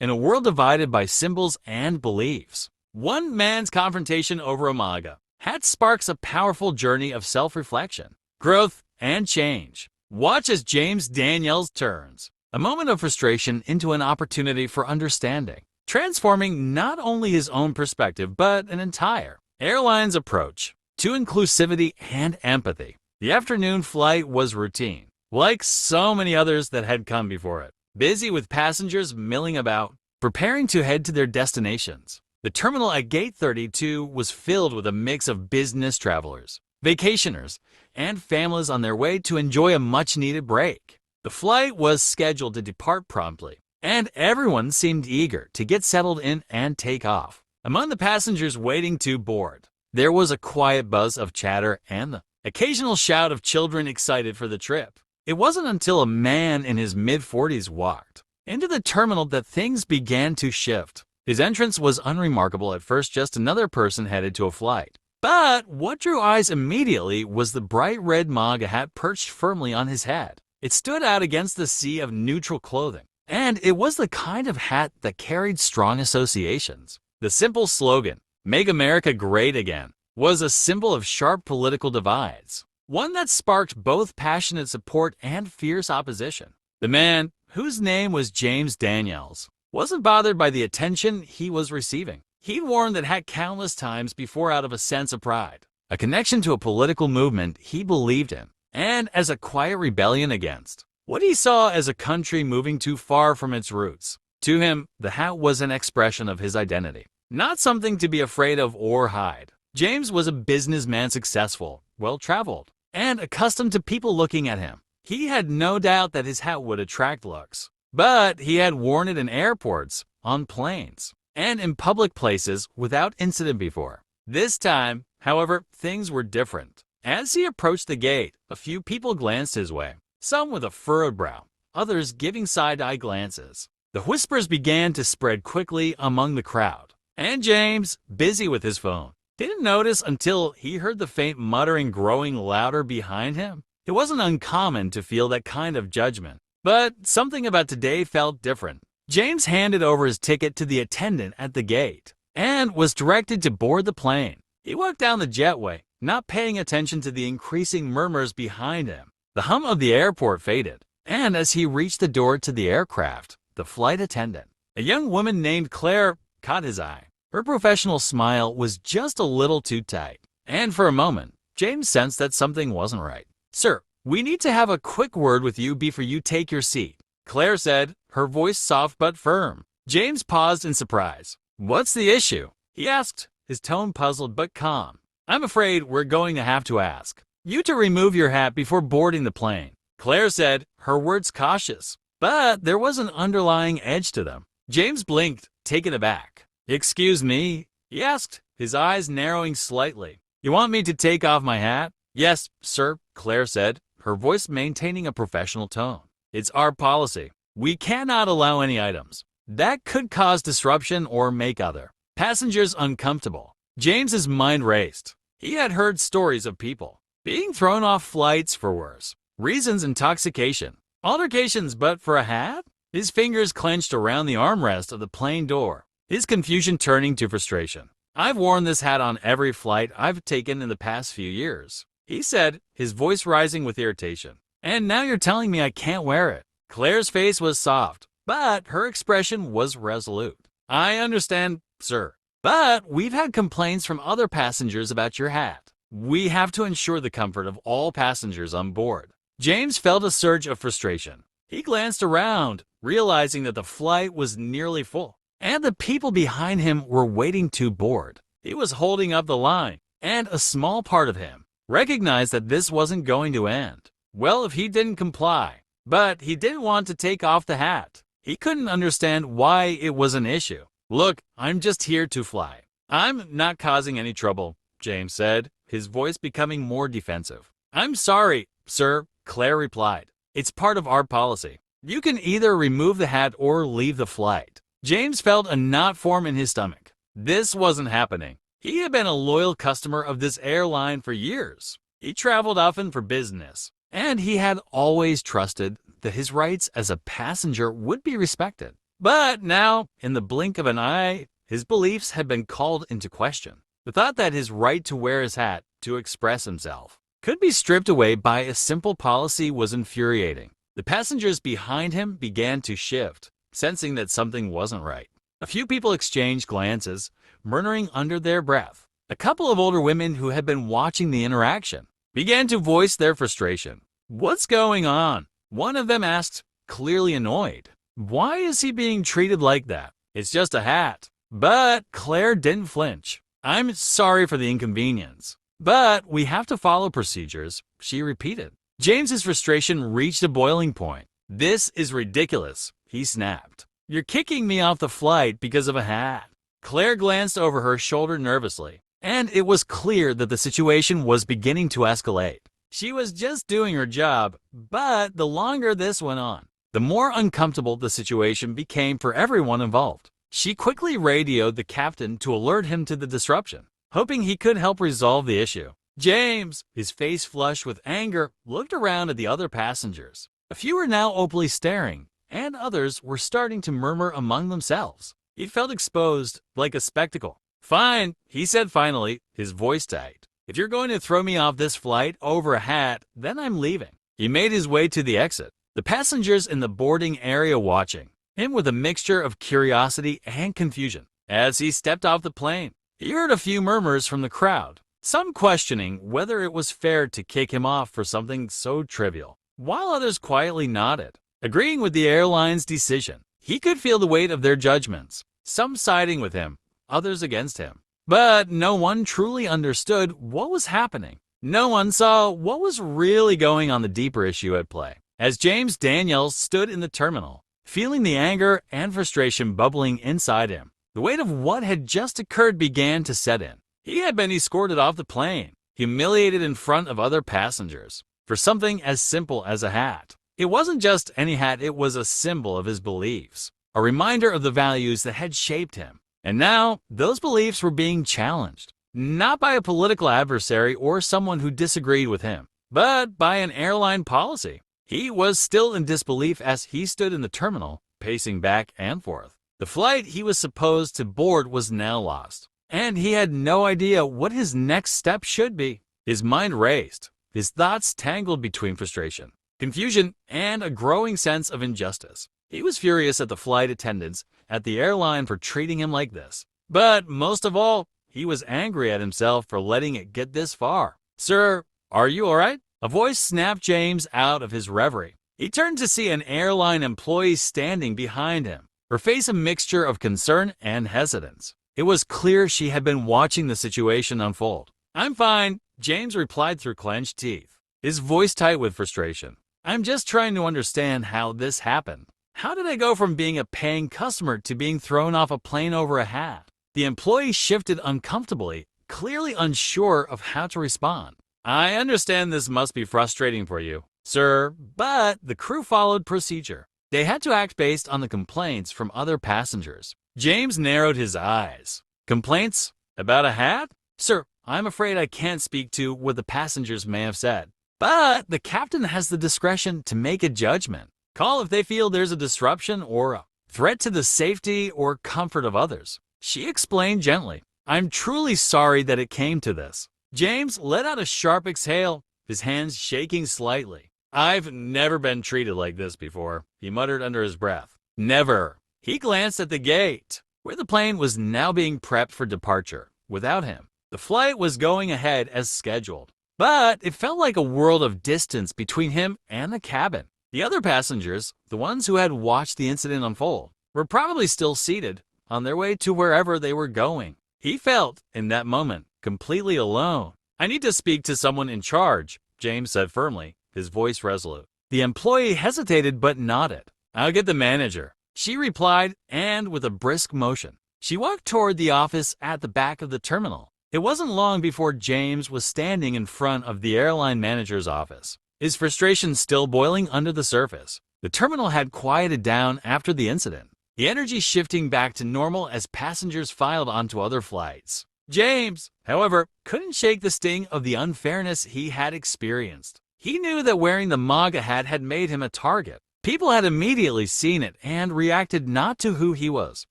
in a world divided by symbols and beliefs. One man's confrontation over a MAGA hat sparks a powerful journey of self-reflection, growth, and change. Watch as James Daniels turns a moment of frustration into an opportunity for understanding, transforming not only his own perspective but an entire airline's approach to inclusivity and empathy. The afternoon flight was routine, like so many others that had come before it, busy with passengers milling about, preparing to head to their destinations. The terminal at Gate 32 was filled with a mix of business travelers, vacationers, and families on their way to enjoy a much-needed break. The flight was scheduled to depart promptly, and everyone seemed eager to get settled in and take off. Among the passengers waiting to board, there was a quiet buzz of chatter and the occasional shout of children excited for the trip. It wasn't until a man in his mid-40s walked into the terminal that things began to shift. His entrance was unremarkable at first, just another person headed to a flight. But what drew eyes immediately was the bright red MAGA hat perched firmly on his head. It stood out against the sea of neutral clothing, and it was the kind of hat that carried strong associations. The simple slogan, "Make America Great Again," was a symbol of sharp political divides, one that sparked both passionate support and fierce opposition. The man, whose name was James Daniels, wasn't bothered by the attention he was receiving. He'd worn that hat countless times before out of a sense of pride, a connection to a political movement he believed in, and as a quiet rebellion against what he saw as a country moving too far from its roots. To him, the hat was an expression of his identity, not something to be afraid of or hide. James was a businessman, successful, well-traveled, and accustomed to people looking at him. He had no doubt that his hat would attract looks, but he had worn it in airports, on planes, and in public places without incident before. This time, however, things were different. As he approached the gate, a few people glanced his way, some with a furrowed brow, others giving side-eye glances. The whispers began to spread quickly among the crowd, and James, busy with his phone, didn't notice until he heard the faint muttering growing louder behind him. It wasn't uncommon to feel that kind of judgment, but something about today felt different. James handed over his ticket to the attendant at the gate and was directed to board the plane. He walked down the jetway, not paying attention to the increasing murmurs behind him. The hum of the airport faded, and as he reached the door to the aircraft, the flight attendant, a young woman named Claire, caught his eye. Her professional smile was just a little too tight, and for a moment, James sensed that something wasn't right. "Sir, we need to have a quick word with you before you take your seat," Claire said, her voice soft but firm. James paused in surprise. "What's the issue?" he asked, his tone puzzled but calm. "I'm afraid we're going to have to ask you to remove your hat before boarding the plane," Claire said, her words cautious, but there was an underlying edge to them. James blinked, taken aback. "Excuse me?" he asked, his eyes narrowing slightly. "You want me to take off my hat?" "Yes, sir," Claire said, her voice maintaining a professional tone. "It's our policy. We cannot allow any items that could cause disruption or make other passengers uncomfortable." James's mind raced. He had heard stories of people being thrown off flights for worse reasons: intoxication, altercations, but for a hat? His fingers clenched around the armrest of the plane door, his confusion turning to frustration. "I've worn this hat on every flight I've taken in the past few years," he said, his voice rising with irritation. "And now you're telling me I can't wear it?" Claire's face was soft, but her expression was resolute. "I understand, sir, but we've had complaints from other passengers about your hat. We have to ensure the comfort of all passengers on board." James felt a surge of frustration. He glanced around, realizing that the flight was nearly full, and the people behind him were waiting to board. He was holding up the line, and a small part of him recognized that this wasn't going to end well if he didn't comply. But he didn't want to take off the hat. He couldn't understand why it was an issue. "Look, I'm just here to fly. I'm not causing any trouble," James said, his voice becoming more defensive. "I'm sorry, sir," Claire replied. "It's part of our policy. You can either remove the hat or leave the flight." James felt a knot form in his stomach. This wasn't happening. He had been a loyal customer of this airline for years. He traveled often for business, and he had always trusted that his rights as a passenger would be respected. But now, in the blink of an eye, his beliefs had been called into question. The thought that his right to wear his hat, to express himself, could be stripped away by a simple policy was infuriating. The passengers behind him began to shift, sensing that something wasn't right. A few people exchanged glances, murmuring under their breath. A couple of older women who had been watching the interaction began to voice their frustration. "What's going on?" one of them asked, clearly annoyed. "Why is he being treated like that? It's just a hat." But Claire didn't flinch. "I'm sorry for the inconvenience, but we have to follow procedures," she repeated. James's frustration reached a boiling point. "This is ridiculous," he snapped. "You're kicking me off the flight because of a hat." Claire glanced over her shoulder nervously, and it was clear that the situation was beginning to escalate. She was just doing her job, but the longer this went on, the more uncomfortable the situation became for everyone involved. She quickly radioed the captain to alert him to the disruption, hoping he could help resolve the issue. James, his face flushed with anger, looked around at the other passengers. A few were now openly staring, and others were starting to murmur among themselves. He felt exposed, like a spectacle. "Fine," he said finally, his voice tight. "If you're going to throw me off this flight over a hat, then I'm leaving." He made his way to the exit, the passengers in the boarding area watching him with a mixture of curiosity and confusion. As he stepped off the plane, he heard a few murmurs from the crowd, some questioning whether it was fair to kick him off for something so trivial, while others quietly nodded, agreeing with the airline's decision. He could feel the weight of their judgments, some siding with him, others against him. But no one truly understood what was happening. No one saw what was really going on, the deeper issue at play. As James Daniels stood in the terminal, feeling the anger and frustration bubbling inside him, the weight of what had just occurred began to set in. He had been escorted off the plane, humiliated in front of other passengers, for something as simple as a hat. It wasn't just any hat, it was a symbol of his beliefs, a reminder of the values that had shaped him. And now, those beliefs were being challenged, not by a political adversary or someone who disagreed with him, but by an airline policy. He was still in disbelief as he stood in the terminal, pacing back and forth. The flight he was supposed to board was now lost, and he had no idea what his next step should be. His mind raced, his thoughts tangled between frustration, confusion, and a growing sense of injustice. He was furious at the flight attendants at the airline for treating him like this. But most of all, he was angry at himself for letting it get this far. "Sir, are you all right?" A voice snapped James out of his reverie. He turned to see an airline employee standing behind him, her face a mixture of concern and hesitance. It was clear she had been watching the situation unfold. "I'm fine," James replied through clenched teeth, his voice tight with frustration. "I'm just trying to understand how this happened. How did I go from being a paying customer to being thrown off a plane over a hat?" The employee shifted uncomfortably, clearly unsure of how to respond. "I understand this must be frustrating for you, sir, but the crew followed procedure. They had to act based on the complaints from other passengers." James narrowed his eyes. "Complaints? About a hat? Sir, I'm afraid I can't speak to what the passengers may have said, but the captain has the discretion to make a judgment. Call if they feel there's a disruption or a threat to the safety or comfort of others." She explained gently. "I'm truly sorry that it came to this." James let out a sharp exhale, his hands shaking slightly. "I've never been treated like this before," he muttered under his breath. "Never." He glanced at the gate, where the plane was now being prepped for departure. Without him, the flight was going ahead as scheduled, but it felt like a world of distance between him and the cabin. The other passengers, the ones who had watched the incident unfold, were probably still seated, on their way to wherever they were going. He felt, in that moment, completely alone. "I need to speak to someone in charge," James said firmly, his voice resolute. The employee hesitated but nodded. "I'll get the manager," she replied, and with a brisk motion, she walked toward the office at the back of the terminal. It wasn't long before James was standing in front of the airline manager's office, his frustration still boiling under the surface. The terminal had quieted down after the incident, the energy shifting back to normal as passengers filed onto other flights. James, however, couldn't shake the sting of the unfairness he had experienced. He knew that wearing the MAGA hat had made him a target. People had immediately seen it and reacted not to who he was,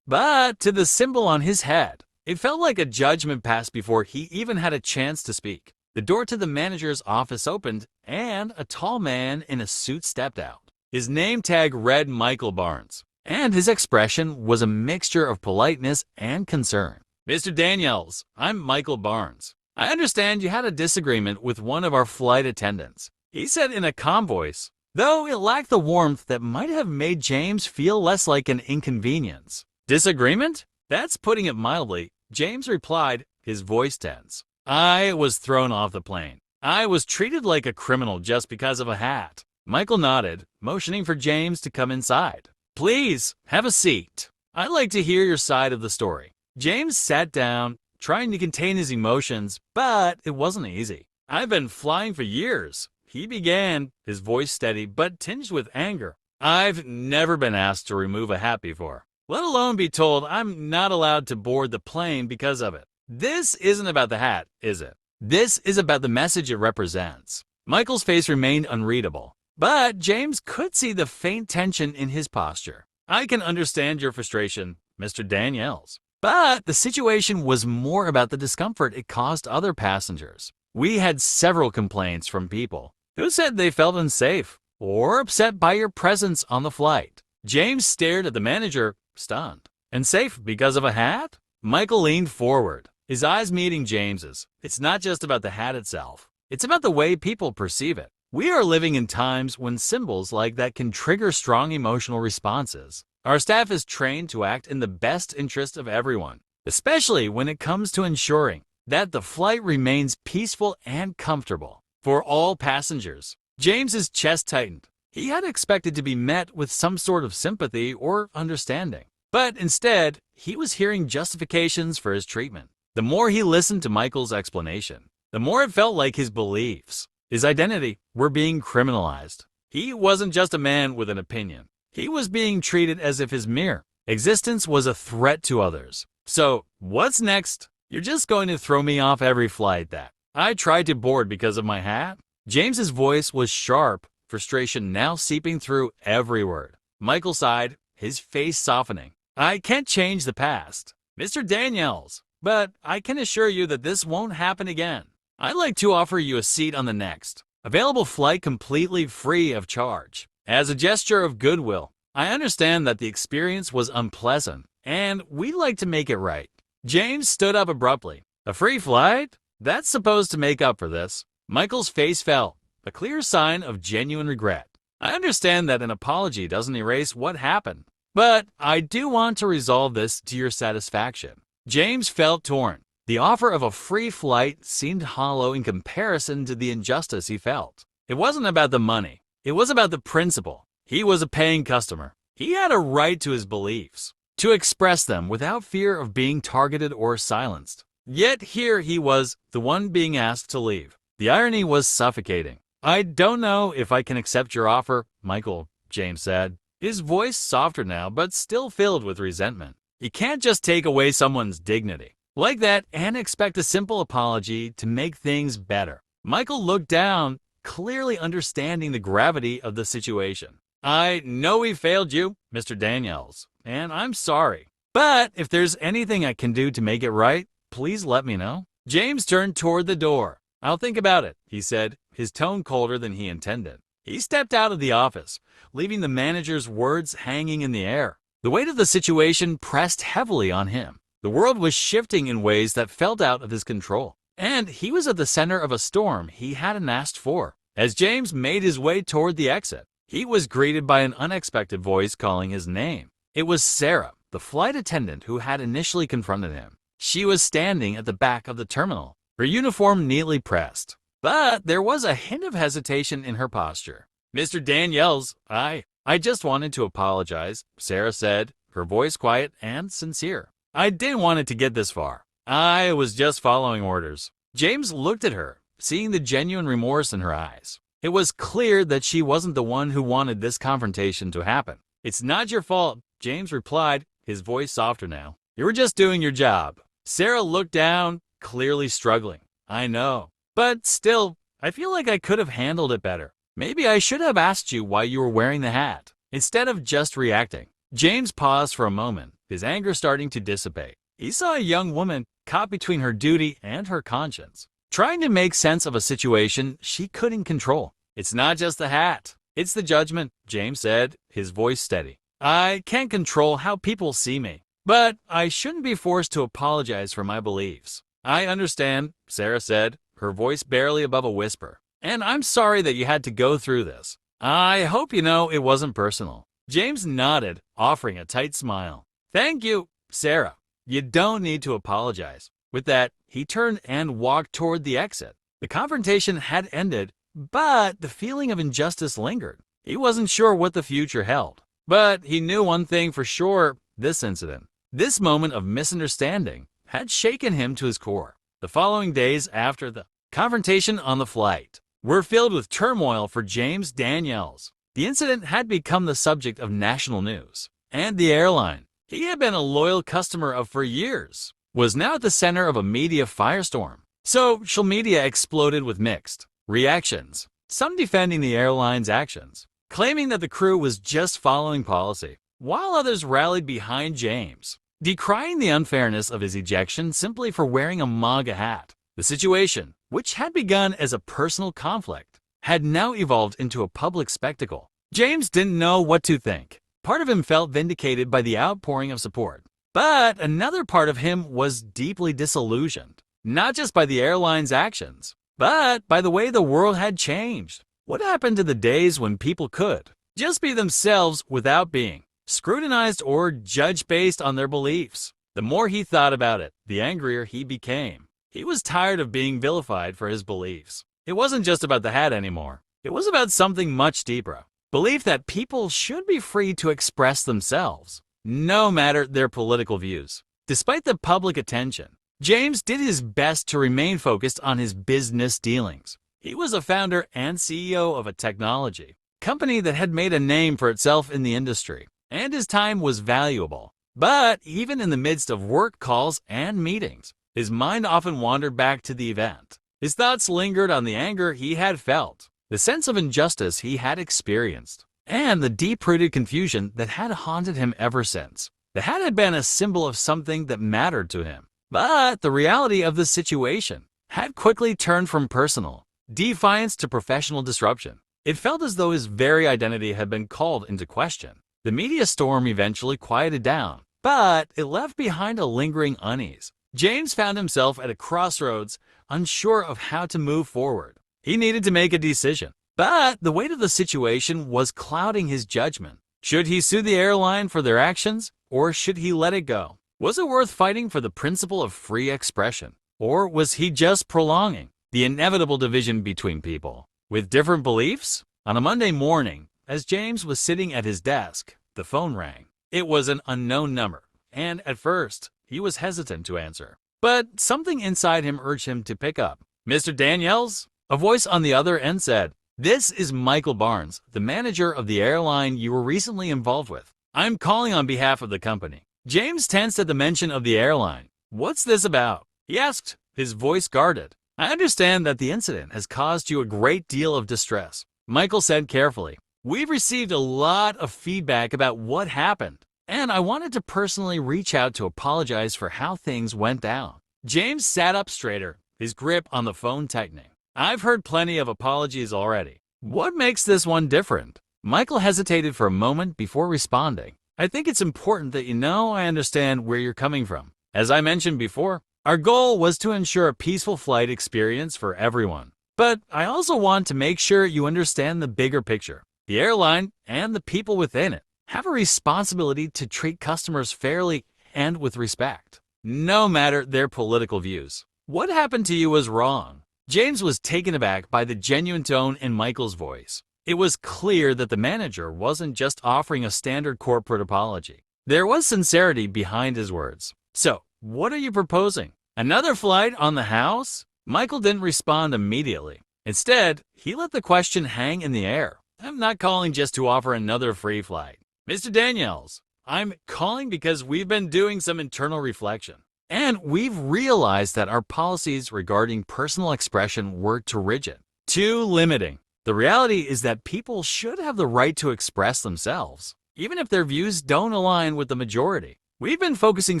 but to the symbol on his head. It felt like a judgment passed before he even had a chance to speak. The door to the manager's office opened, and a tall man in a suit stepped out. His name tag read Michael Barnes, and his expression was a mixture of politeness and concern. "Mr. Daniels, I'm Michael Barnes. I understand you had a disagreement with one of our flight attendants," he said in a calm voice, though it lacked the warmth that might have made James feel less like an inconvenience. "Disagreement? That's putting it mildly," James replied, his voice tense. "I was thrown off the plane. I was treated like a criminal just because of a hat." Michael nodded, motioning for James to come inside. "Please, have a seat. I'd like to hear your side of the story." James sat down, trying to contain his emotions, but it wasn't easy. "I've been flying for years," he began, his voice steady but tinged with anger. "I've never been asked to remove a hat before, let alone be told I'm not allowed to board the plane because of it. This isn't about the hat, is it? This is about the message it represents." Michael's face remained unreadable, but James could see the faint tension in his posture. "I can understand your frustration, Mr. Daniels. But the situation was more about the discomfort it caused other passengers. We had several complaints from people who said they felt unsafe or upset by your presence on the flight." James stared at the manager, stunned. "Unsafe because of a hat?" Michael leaned forward, his eyes meeting James's. "It's not just about the hat itself. It's about the way people perceive it. We are living in times when symbols like that can trigger strong emotional responses. Our staff is trained to act in the best interest of everyone, especially when it comes to ensuring that the flight remains peaceful and comfortable for all passengers." James's chest tightened. He had expected to be met with some sort of sympathy or understanding, but instead, he was hearing justifications for his treatment. The more he listened to Michael's explanation, the more it felt like his beliefs, his identity, were being criminalized. He wasn't just a man with an opinion. He was being treated as if his mere existence was a threat to others. "So, what's next? You're just going to throw me off every flight that I tried to board because of my hat?" James's voice was sharp, frustration now seeping through every word. Michael sighed, his face softening. "I can't change the past, Mr. Daniels, but I can assure you that this won't happen again. I'd like to offer you a seat on the next available flight completely free of charge. As a gesture of goodwill, I understand that the experience was unpleasant, and we'd like to make it right." James stood up abruptly. "A free flight? That's supposed to make up for this." Michael's face fell, a clear sign of genuine regret. "I understand that an apology doesn't erase what happened, but I do want to resolve this to your satisfaction." James felt torn. The offer of a free flight seemed hollow in comparison to the injustice he felt. It wasn't about the money. It was about the principle. He was a paying customer. He had a right to his beliefs, to express them without fear of being targeted or silenced. Yet here he was, the one being asked to leave. The irony was suffocating. "I don't know if I can accept your offer, Michael," James said, his voice softer now but still filled with resentment. "You can't just take away someone's dignity like that and expect a simple apology to make things better." Michael looked down, clearly understanding the gravity of the situation. "I know we failed you, Mr. Daniels, and I'm sorry. But if there's anything I can do to make it right, please let me know." James turned toward the door. "I'll think about it," he said, his tone colder than he intended. He stepped out of the office, leaving the manager's words hanging in the air. The weight of the situation pressed heavily on him. The world was shifting in ways that felt out of his control, and he was at the center of a storm he hadn't asked for. As James made his way toward the exit, he was greeted by an unexpected voice calling his name. It was Sarah, the flight attendant who had initially confronted him. She was standing at the back of the terminal, her uniform neatly pressed, but there was a hint of hesitation in her posture. "Mr. Daniels, I just wanted to apologize," Sarah said, her voice quiet and sincere. "I didn't want it to get this far. I was just following orders." James looked at her, seeing the genuine remorse in her eyes. It was clear that she wasn't the one who wanted this confrontation to happen. "It's not your fault," James replied, his voice softer now. "You were just doing your job." Sarah looked down, clearly struggling. "I know. But still, I feel like I could have handled it better. Maybe I should have asked you why you were wearing the hat." Instead of just reacting, James paused for a moment, his anger starting to dissipate. He saw a young woman caught between her duty and her conscience, trying to make sense of a situation she couldn't control. "It's not just the hat, it's the judgment," James said, his voice steady. "I can't control how people see me, but I shouldn't be forced to apologize for my beliefs." "I understand," Sarah said, her voice barely above a whisper. "And I'm sorry that you had to go through this. I hope you know it wasn't personal." James nodded, offering a tight smile. "Thank you, Sarah. You don't need to apologize." With that, he turned and walked toward the exit. The confrontation had ended, but the feeling of injustice lingered. He wasn't sure what the future held. But he knew one thing for sure: this incident, this moment of misunderstanding, had shaken him to his core. The following days after the confrontation on the flight were filled with turmoil for James Daniels. The incident had become the subject of national news, and the airline he had been a loyal customer of for years was now at the center of a media firestorm. Social media exploded with mixed reactions, some defending the airline's actions, claiming that the crew was just following policy, while others rallied behind James, decrying the unfairness of his ejection simply for wearing a MAGA hat. The situation, which had begun as a personal conflict, had now evolved into a public spectacle. James didn't know what to think. Part of him felt vindicated by the outpouring of support, but another part of him was deeply disillusioned, not just by the airline's actions, but by the way the world had changed. What happened to the days when people could just be themselves without being scrutinized or judged based on their beliefs? The more he thought about it, the angrier he became. He was tired of being vilified for his beliefs. It wasn't just about the hat anymore. It was about something much deeper. Belief that people should be free to express themselves, no matter their political views. Despite the public attention, James did his best to remain focused on his business dealings. He was a founder and CEO of a technology company that had made a name for itself in the industry, and his time was valuable. But even in the midst of work calls and meetings, his mind often wandered back to the event. His thoughts lingered on the anger he had felt, the sense of injustice he had experienced, and the deep-rooted confusion that had haunted him ever since. The hat had been a symbol of something that mattered to him, but the reality of the situation had quickly turned from personal defiance to professional disruption. It felt as though his very identity had been called into question. The media storm eventually quieted down, but it left behind a lingering unease. James found himself at a crossroads, unsure of how to move forward. He needed to make a decision, but the weight of the situation was clouding his judgment. Should he sue the airline for their actions, or should he let it go? Was it worth fighting for the principle of free expression, or was he just prolonging the inevitable division between people with different beliefs? On a Monday morning, as James was sitting at his desk, the phone rang. It was an unknown number, and at first, he was hesitant to answer. But something inside him urged him to pick up. "Mr. Daniels?" A voice on the other end said. "This is Michael Barnes, the manager of the airline you were recently involved with. I'm calling on behalf of the company." James tensed at the mention of the airline. "What's this about?" he asked, his voice guarded. "I understand that the incident has caused you a great deal of distress," Michael said carefully. "We've received a lot of feedback about what happened, and I wanted to personally reach out to apologize for how things went down." James sat up straighter, his grip on the phone tightening. "I've heard plenty of apologies already. What makes this one different?" Michael hesitated for a moment before responding. "I think it's important that you know I understand where you're coming from. As I mentioned before, our goal was to ensure a peaceful flight experience for everyone. But I also want to make sure you understand the bigger picture. The airline and the people within it have a responsibility to treat customers fairly and with respect, no matter their political views. What happened to you was wrong." James was taken aback by the genuine tone in Michael's voice. It was clear that the manager wasn't just offering a standard corporate apology. There was sincerity behind his words. "So, what are you proposing? Another flight on the house?" Michael didn't respond immediately. Instead, he let the question hang in the air. "I'm not calling just to offer another free flight, Mr. Daniels. I'm calling because we've been doing some internal reflection, and we've realized that our policies regarding personal expression were too rigid, too limiting. The reality is that people should have the right to express themselves, even if their views don't align with the majority. We've been focusing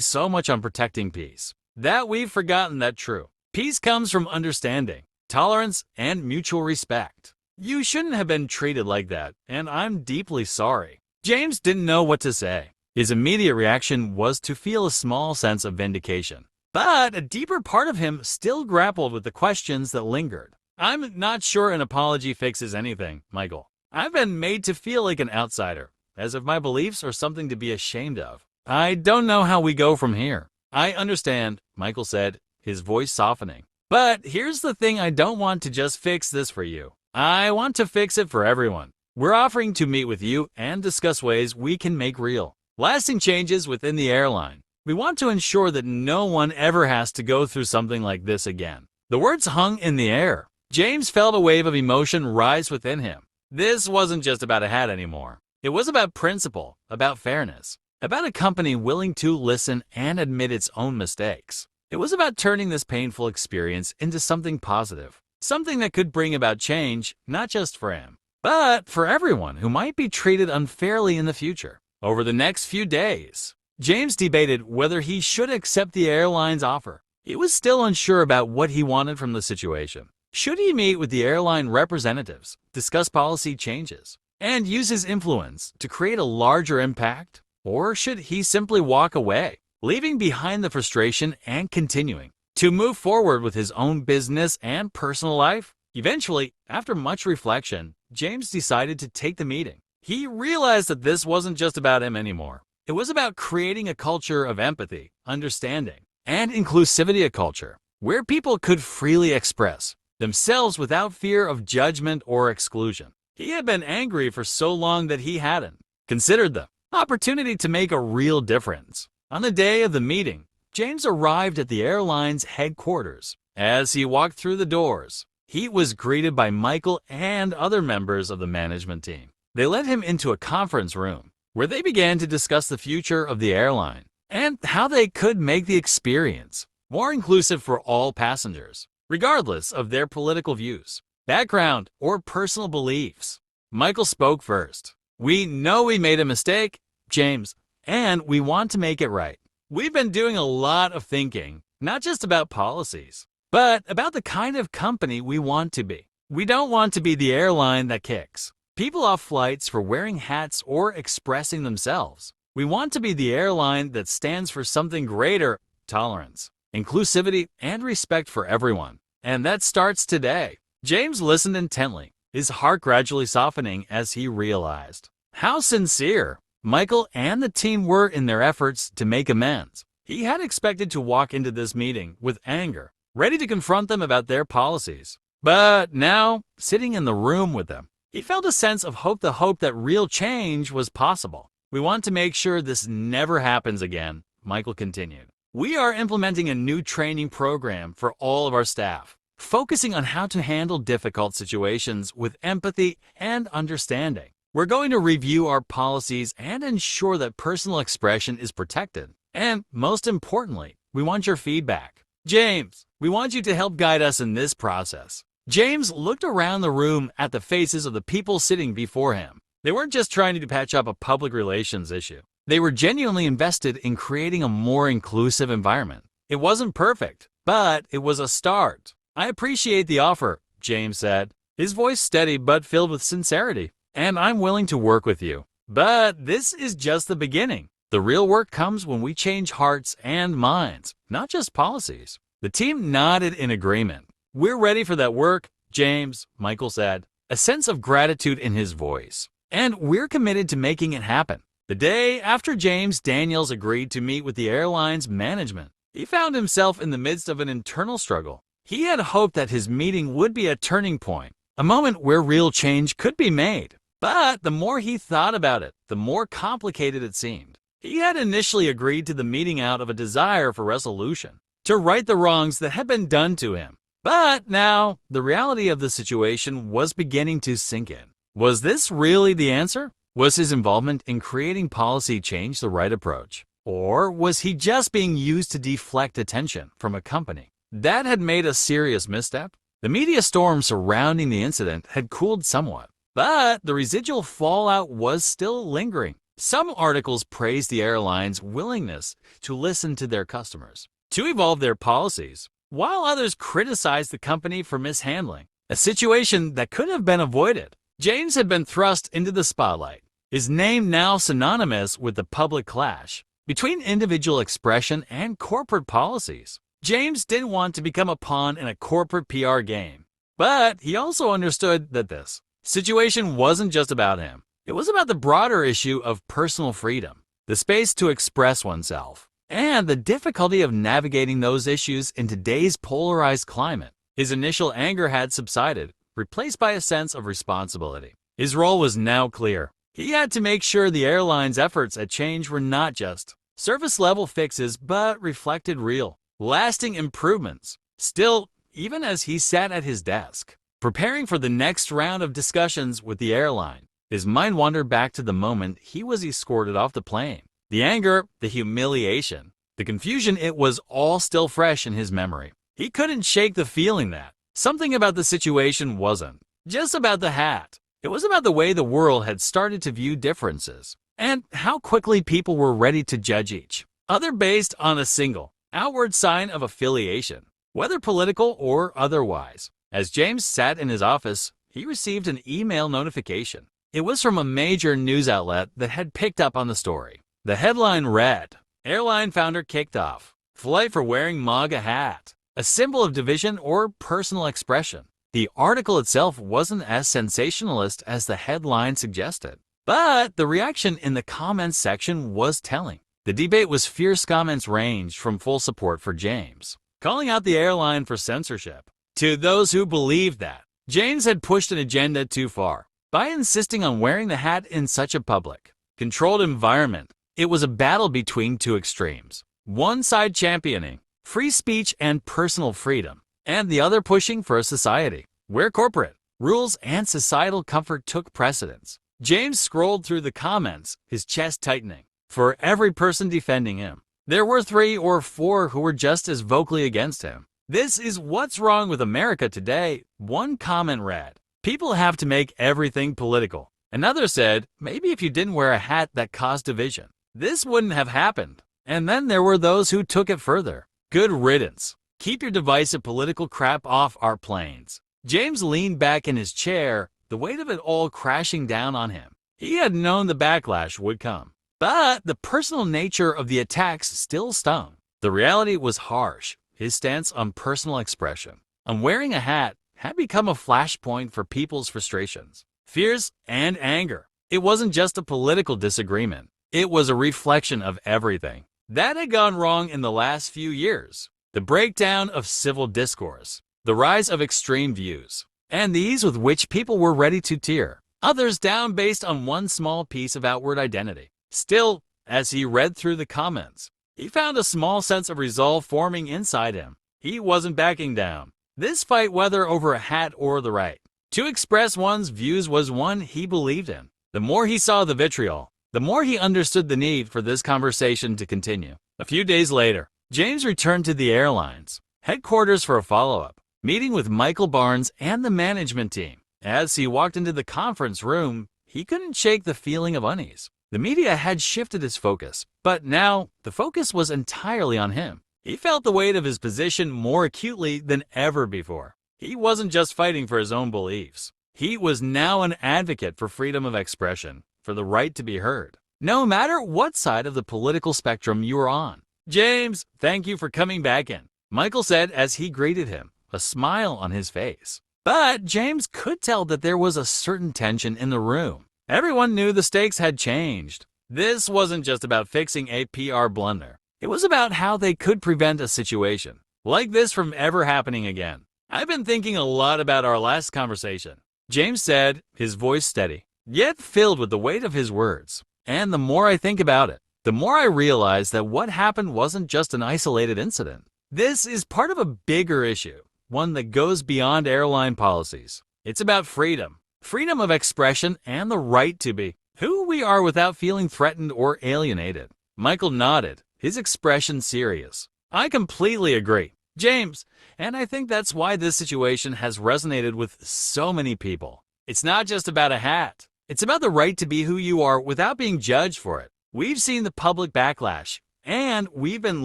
so much on protecting peace that we've forgotten that true peace comes from understanding, tolerance, and mutual respect. You shouldn't have been treated like that, and I'm deeply sorry. James didn't know what to say. His immediate reaction was to feel a small sense of vindication. But a deeper part of him still grappled with the questions that lingered. I'm not sure an apology fixes anything, Michael. I've been made to feel like an outsider, as if my beliefs are something to be ashamed of. I don't know how we go from here. I understand, Michael said, his voice softening. But here's the thing, I don't want to just fix this for you. I want to fix it for everyone. We're offering to meet with you and discuss ways we can make real, lasting changes within the airline. We want to ensure that no one ever has to go through something like this again. The words hung in the air. James felt a wave of emotion rise within him. This wasn't just about a hat anymore. It was about principle, about fairness, about a company willing to listen and admit its own mistakes. It was about turning this painful experience into something positive, something that could bring about change, not just for him, but for everyone who might be treated unfairly in the future. Over the next few days, James debated whether he should accept the airline's offer. He was still unsure about what he wanted from the situation. Should he meet with the airline representatives, discuss policy changes, and use his influence to create a larger impact? Or should he simply walk away, leaving behind the frustration and continuing to move forward with his own business and personal life? Eventually, after much reflection, James decided to take the meeting. He realized that this wasn't just about him anymore. It was about creating a culture of empathy, understanding, and inclusivity, a culture where people could freely express themselves without fear of judgment or exclusion. He had been angry for so long that he hadn't considered the opportunity to make a real difference. On the day of the meeting, James arrived at the airline's headquarters. As he walked through the doors, he was greeted by Michael and other members of the management team. They led him into a conference room where they began to discuss the future of the airline and how they could make the experience more inclusive for all passengers, regardless of their political views, background, or personal beliefs. Michael spoke first. "We know we made a mistake, James, and we want to make it right. We've been doing a lot of thinking, not just about policies, but about the kind of company we want to be. We don't want to be the airline that kicks people off flights for wearing hats or expressing themselves. We want to be the airline that stands for something greater: tolerance, inclusivity, and respect for everyone. And that starts today." James listened intently, his heart gradually softening as he realized how sincere Michael and the team were in their efforts to make amends. He had expected to walk into this meeting with anger, ready to confront them about their policies. But now, sitting in the room with them, he felt a sense of hope, the hope that real change was possible. "We want to make sure this never happens again," Michael continued. "We are implementing a new training program for all of our staff, focusing on how to handle difficult situations with empathy and understanding. We're going to review our policies and ensure that personal expression is protected. And most importantly, we want your feedback. James, we want you to help guide us in this process." James looked around the room at the faces of the people sitting before him. They weren't just trying to patch up a public relations issue. They were genuinely invested in creating a more inclusive environment. It wasn't perfect, but it was a start. "I appreciate the offer," James said, his voice steady but filled with sincerity. "And I'm willing to work with you. But this is just the beginning. The real work comes when we change hearts and minds, not just policies." The team nodded in agreement. "We're ready for that work, James," Michael said, a sense of gratitude in his voice. "And we're committed to making it happen." The day after James Daniels agreed to meet with the airline's management, he found himself in the midst of an internal struggle. He had hoped that his meeting would be a turning point, a moment where real change could be made. But the more he thought about it, the more complicated it seemed. He had initially agreed to the meeting out of a desire for resolution, to right the wrongs that had been done to him. But now, the reality of the situation was beginning to sink in. Was this really the answer? Was his involvement in creating policy change the right approach? Or was he just being used to deflect attention from a company that had made a serious misstep? The media storm surrounding the incident had cooled somewhat, but the residual fallout was still lingering. Some articles praised the airline's willingness to listen to their customers, to evolve their policies, while others criticized the company for mishandling a situation that could have been avoided. James had been thrust into the spotlight, his name now synonymous with the public clash between individual expression and corporate policies. James didn't want to become a pawn in a corporate PR game, but he also understood that this situation wasn't just about him. It was about the broader issue of personal freedom, the space to express oneself, and the difficulty of navigating those issues in today's polarized climate. His initial anger had subsided, replaced by a sense of responsibility. His role was now clear. He had to make sure the airline's efforts at change were not just surface-level fixes, but reflected real, lasting improvements. Still, even as he sat at his desk, preparing for the next round of discussions with the airline, his mind wandered back to the moment he was escorted off the plane. The anger, the humiliation, the confusion, it was all still fresh in his memory. He couldn't shake the feeling that something about the situation wasn't just about the hat. It was about the way the world had started to view differences, and how quickly people were ready to judge each other based on a single outward sign of affiliation, whether political or otherwise. As James sat in his office, he received an email notification. It was from a major news outlet that had picked up on the story. The headline read, "Airline founder kicked off. Flight for wearing MAGA hat. A symbol of division or personal expression." The article itself wasn't as sensationalist as the headline suggested, but the reaction in the comments section was telling. The debate was fierce. Comments ranged from full support for James, calling out the airline for censorship, to those who believed that James had pushed an agenda too far by insisting on wearing the hat in such a public, controlled environment. It was a battle between two extremes, one side championing free speech and personal freedom, and the other pushing for a society where corporate rules and societal comfort took precedence. James scrolled through the comments, his chest tightening. For every person defending him, there were 3 or 4 who were just as vocally against him. "This is what's wrong with America today," one comment read. "People have to make everything political." Another said, "Maybe if you didn't wear a hat that caused division, this wouldn't have happened." And then there were those who took it further. "Good riddance. Keep your divisive political crap off our planes." James leaned back in his chair, the weight of it all crashing down on him. He had known the backlash would come, but the personal nature of the attacks still stung. The reality was harsh. His stance on personal expression, on wearing a hat, had become a flashpoint for people's frustrations, fears, and anger. It wasn't just a political disagreement. It was a reflection of everything that had gone wrong in the last few years. The breakdown of civil discourse, the rise of extreme views, and the ease with which people were ready to tear others down based on one small piece of outward identity. Still, as he read through the comments, he found a small sense of resolve forming inside him. He wasn't backing down. This fight, whether over a hat or the right to express one's views, was one he believed in. The more he saw the vitriol, the more he understood the need for this conversation to continue. A few days later, James returned to the airline's headquarters for a follow-up meeting with Michael Barnes and the management team. As he walked into the conference room, he couldn't shake the feeling of unease. The media had shifted its focus, but now the focus was entirely on him. He felt the weight of his position more acutely than ever before. He wasn't just fighting for his own beliefs. He was now an advocate for freedom of expression, for the right to be heard, no matter what side of the political spectrum you were on. "James, thank you for coming back in," Michael said as he greeted him, a smile on his face. But James could tell that there was a certain tension in the room. Everyone knew the stakes had changed. This wasn't just about fixing a PR blunder. It was about how they could prevent a situation like this from ever happening again. "I've been thinking a lot about our last conversation," James said, his voice steady, yet filled with the weight of his words. "And the more I think about it, the more I realize that what happened wasn't just an isolated incident. This is part of a bigger issue, one that goes beyond airline policies. It's about freedom, freedom of expression, and the right to be who we are without feeling threatened or alienated." Michael nodded, his expression serious. "I completely agree. James, and I think that's why this situation has resonated with so many people. It's not just about a hat. It's about the right to be who you are without being judged for it. We've seen the public backlash, and we've been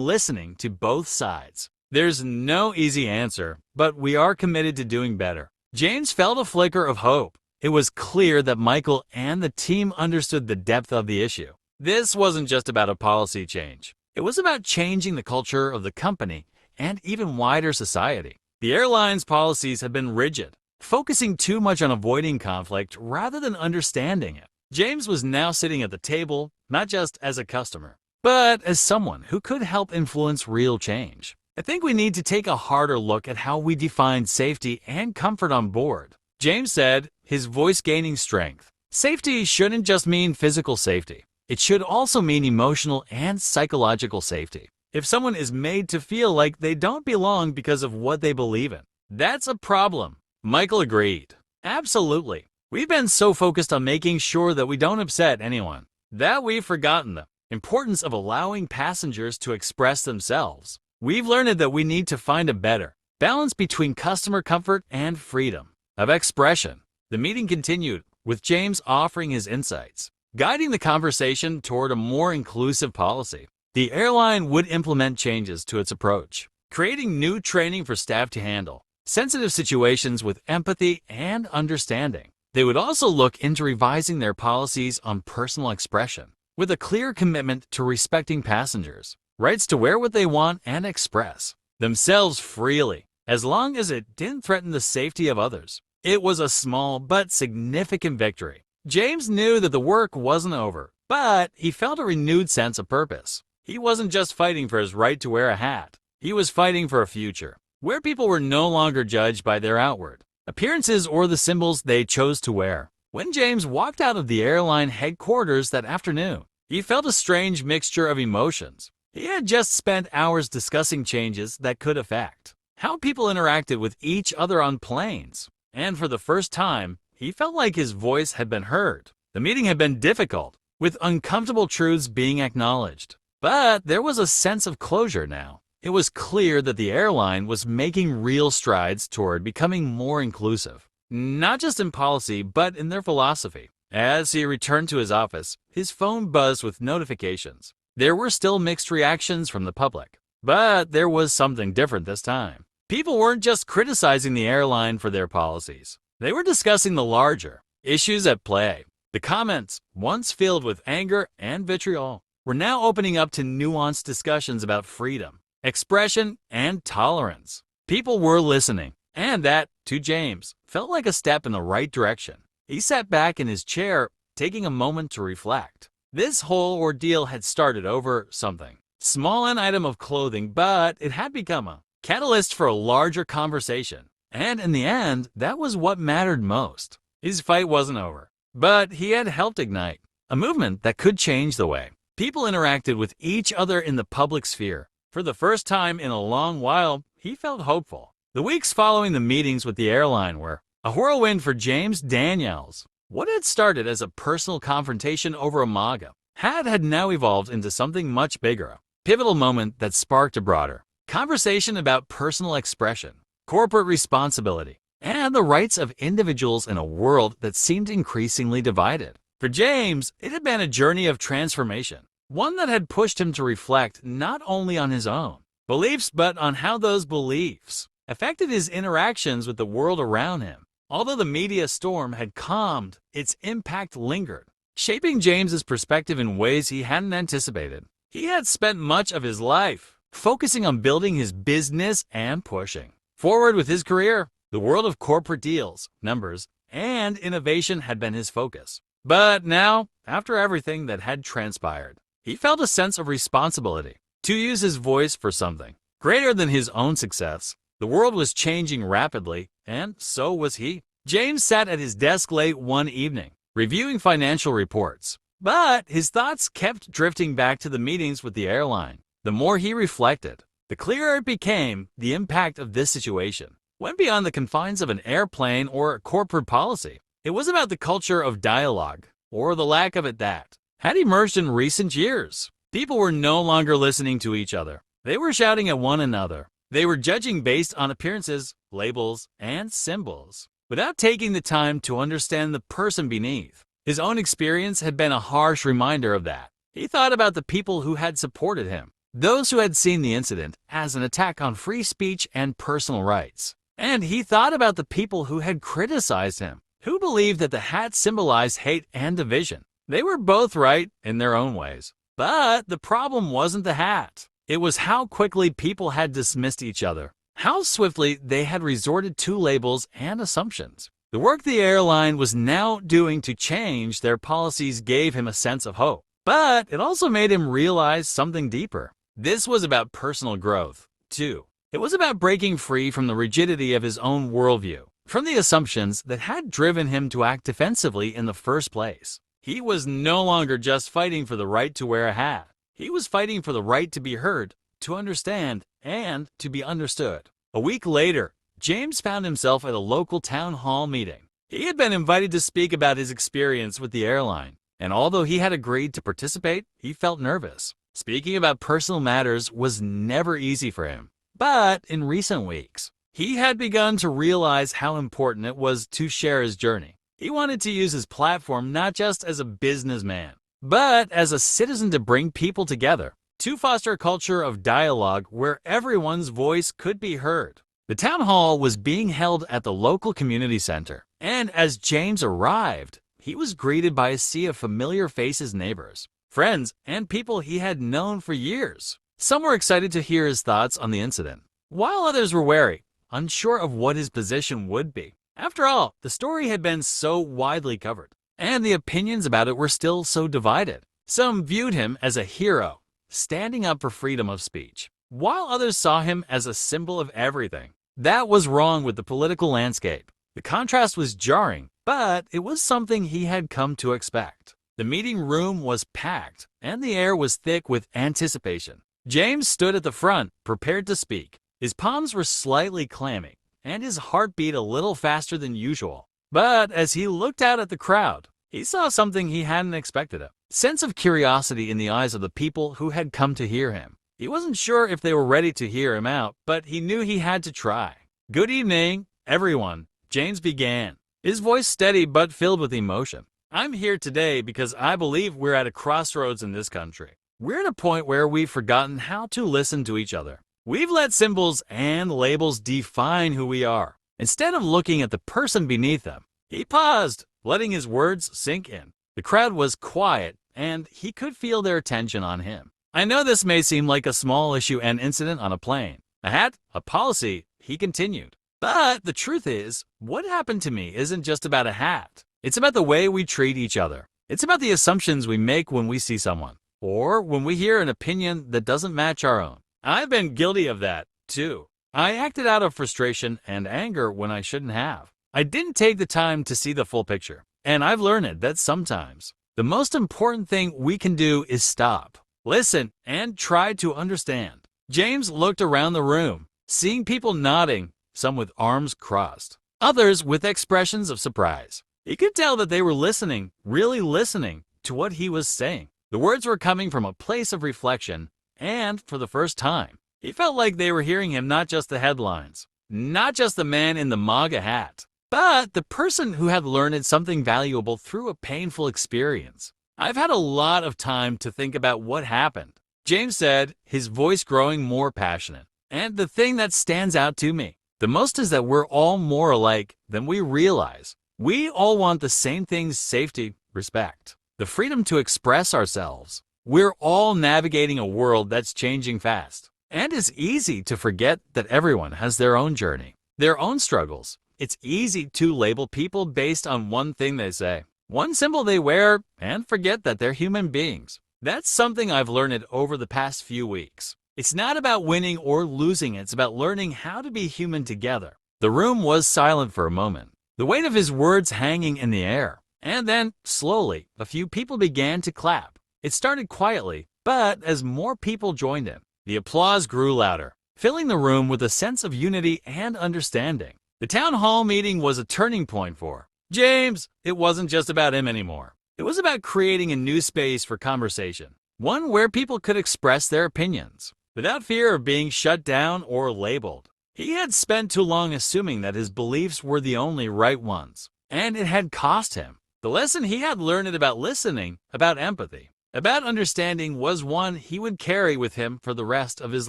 listening to both sides. There's no easy answer, but we are committed to doing better. James felt a flicker of hope. It was clear that Michael and the team understood the depth of the issue. This wasn't just about a policy change. It was about changing the culture of the company and even wider society. The airline's policies have been rigid, focusing too much on avoiding conflict rather than understanding it. James was now sitting at the table, not just as a customer, but as someone who could help influence real change. I think we need to take a harder look at how we define safety and comfort on board. James said, his voice gaining strength. Safety shouldn't just mean physical safety. It should also mean emotional and psychological safety. If someone is made to feel like they don't belong because of what they believe in, that's a problem. Michael agreed. Absolutely. We've been so focused on making sure that we don't upset anyone that we've forgotten the importance of allowing passengers to express themselves. We've learned that we need to find a better balance between customer comfort and freedom of expression. The meeting continued, with James offering his insights, guiding the conversation toward a more inclusive policy. The airline would implement changes to its approach, creating new training for staff to handle sensitive situations with empathy and understanding. They would also look into revising their policies on personal expression, with a clear commitment to respecting passengers' rights to wear what they want and express themselves freely, as long as it didn't threaten the safety of others. It was a small but significant victory. James knew that the work wasn't over, but he felt a renewed sense of purpose. He wasn't just fighting for his right to wear a hat. He was fighting for a future where people were no longer judged by their outward appearances or the symbols they chose to wear. When James walked out of the airline headquarters that afternoon, he felt a strange mixture of emotions. He had just spent hours discussing changes that could affect how people interacted with each other on planes. And for the first time, he felt like his voice had been heard. The meeting had been difficult, with uncomfortable truths being acknowledged. But there was a sense of closure now. It was clear that the airline was making real strides toward becoming more inclusive, not just in policy, but in their philosophy. As he returned to his office, his phone buzzed with notifications. There were still mixed reactions from the public, but there was something different this time. People weren't just criticizing the airline for their policies. They were discussing the larger issues at play. The comments, once filled with anger and vitriol, were now opening up to nuanced discussions about freedom, expression, and tolerance. People were listening, and that, to James, felt like a step in the right direction. He sat back in his chair, taking a moment to reflect. This whole ordeal had started over something small, an item of clothing, but it had become a catalyst for a larger conversation. And in the end, that was what mattered most. His fight wasn't over, but he had helped ignite a movement that could change the way people interacted with each other in the public sphere. For the first time in a long while, he felt hopeful. The weeks following the meetings with the airline were a whirlwind for James Daniels. What had started as a personal confrontation over a MAGA hat had now evolved into something much bigger, a pivotal moment that sparked a broader conversation about personal expression, corporate responsibility, and the rights of individuals in a world that seemed increasingly divided. For James, it had been a journey of transformation, one that had pushed him to reflect not only on his own beliefs, but on how those beliefs affected his interactions with the world around him. Although the media storm had calmed, its impact lingered, shaping James's perspective in ways he hadn't anticipated. He had spent much of his life focusing on building his business and pushing forward with his career. The world of corporate deals, numbers, and innovation had been his focus. But now, after everything that had transpired, he felt a sense of responsibility to use his voice for something greater than his own success. The world was changing rapidly, and so was he. James sat at his desk late one evening, reviewing financial reports. But his thoughts kept drifting back to the meetings with the airline. The more he reflected, the clearer it became the impact of this situation went beyond the confines of an airplane or a corporate policy. It was about the culture of dialogue, or the lack of it, that had emerged in recent years. People were no longer listening to each other. They were shouting at one another. They were judging based on appearances, labels, and symbols, without taking the time to understand the person beneath. His own experience had been a harsh reminder of that. He thought about the people who had supported him, those who had seen the incident as an attack on free speech and personal rights. And he thought about the people who had criticized him, who believed that the hat symbolized hate and division. They were both right in their own ways. But the problem wasn't the hat. It was how quickly people had dismissed each other, how swiftly they had resorted to labels and assumptions. The work the airline was now doing to change their policies gave him a sense of hope. But it also made him realize something deeper. This was about personal growth, too. It was about breaking free from the rigidity of his own worldview, from the assumptions that had driven him to act defensively in the first place. He was no longer just fighting for the right to wear a hat. He was fighting for the right to be heard, to understand, and to be understood. A week later, James found himself at a local town hall meeting. He had been invited to speak about his experience with the airline, and although he had agreed to participate, he felt nervous. Speaking about personal matters was never easy for him. But in recent weeks, he had begun to realize how important it was to share his journey. He wanted to use his platform not just as a businessman, but as a citizen to bring people together, to foster a culture of dialogue where everyone's voice could be heard. The town hall was being held at the local community center, and as James arrived, he was greeted by a sea of familiar faces, neighbors, friends, and people he had known for years. Some were excited to hear his thoughts on the incident, while others were wary, unsure of what his position would be. After all, the story had been so widely covered, and the opinions about it were still so divided. Some viewed him as a hero, standing up for freedom of speech, while others saw him as a symbol of everything that was wrong with the political landscape. The contrast was jarring, but it was something he had come to expect. The meeting room was packed, and the air was thick with anticipation. James stood at the front, prepared to speak. His palms were slightly clammy, and his heart beat a little faster than usual. But as he looked out at the crowd, he saw something he hadn't expected. A sense of curiosity in the eyes of the people who had come to hear him. He wasn't sure if they were ready to hear him out, but he knew he had to try. "Good evening, everyone," James began, his voice steady but filled with emotion. "I'm here today because I believe we're at a crossroads in this country. We're at a point where we've forgotten how to listen to each other. We've let symbols and labels define who we are, instead of looking at the person beneath them." He paused, letting his words sink in. The crowd was quiet, and he could feel their attention on him. "I know this may seem like a small issue and incident on a plane, a hat, a policy," he continued. "But the truth is, what happened to me isn't just about a hat. It's about the way we treat each other. It's about the assumptions we make when we see someone, or when we hear an opinion that doesn't match our own. I've been guilty of that, too. I acted out of frustration and anger when I shouldn't have. I didn't take the time to see the full picture. And I've learned that sometimes the most important thing we can do is stop, listen, and try to understand." James looked around the room, seeing people nodding, some with arms crossed, others with expressions of surprise. He could tell that they were listening, really listening, to what he was saying. The words were coming from a place of reflection, and for the first time, he felt like they were hearing him, not just the headlines, not just the man in the MAGA hat, but the person who had learned something valuable through a painful experience. "I've had a lot of time to think about what happened," James said, his voice growing more passionate. "And the thing that stands out to me the most is that we're all more alike than we realize. We all want the same things: safety, respect, the freedom to express ourselves. We're all navigating a world that's changing fast, and it's easy to forget that everyone has their own journey, their own struggles. It's easy to label people based on one thing they say, one symbol they wear, and forget that they're human beings. That's something I've learned over the past few weeks. It's not about winning or losing, it's about learning how to be human together." The room was silent for a moment, the weight of his words hanging in the air. And then, slowly, a few people began to clap. It started quietly, but as more people joined in, the applause grew louder, filling the room with a sense of unity and understanding. The town hall meeting was a turning point for James. It wasn't just about him anymore. It was about creating a new space for conversation, one where people could express their opinions, without fear of being shut down or labeled. He had spent too long assuming that his beliefs were the only right ones, and it had cost him. The lesson he had learned about listening, about empathy, about understanding was one he would carry with him for the rest of his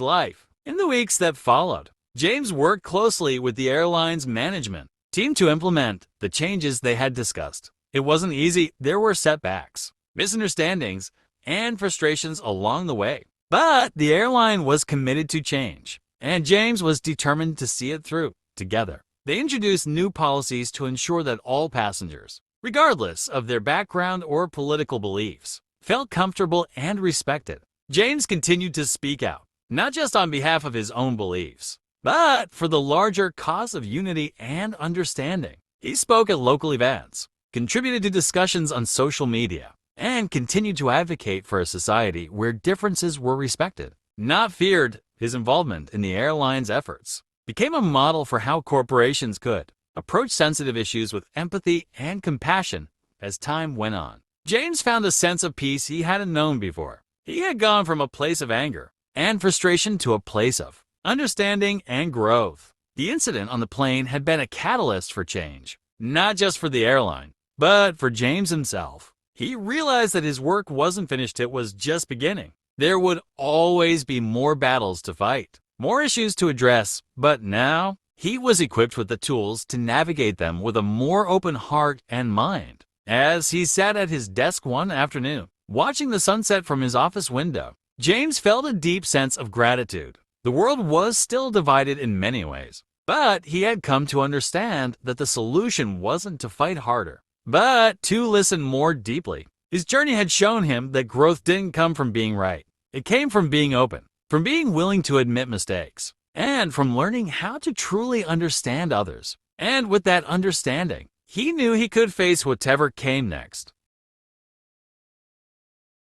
life. In the weeks that followed, James worked closely with the airline's management team to implement the changes they had discussed. It wasn't easy. There were setbacks, misunderstandings, and frustrations along the way. But the airline was committed to change, and James was determined to see it through. Together, they introduced new policies to ensure that all passengers, regardless of their background or political beliefs, felt comfortable and respected. James continued to speak out, not just on behalf of his own beliefs, but for the larger cause of unity and understanding. He spoke at local events, contributed to discussions on social media, and continued to advocate for a society where differences were respected, not feared. His involvement in the airline's efforts became a model for how corporations could approach sensitive issues with empathy and compassion as time went on. James found a sense of peace he hadn't known before. He had gone from a place of anger and frustration to a place of understanding and growth. The incident on the plane had been a catalyst for change, not just for the airline, but for James himself. He realized that his work wasn't finished, it was just beginning. There would always be more battles to fight, more issues to address, but now he was equipped with the tools to navigate them with a more open heart and mind. As he sat at his desk one afternoon, watching the sunset from his office window, James felt a deep sense of gratitude. The world was still divided in many ways, but he had come to understand that the solution wasn't to fight harder, but to listen more deeply. His journey had shown him that growth didn't come from being right. It came from being open, from being willing to admit mistakes, and from learning how to truly understand others. And with that understanding, he knew he could face whatever came next.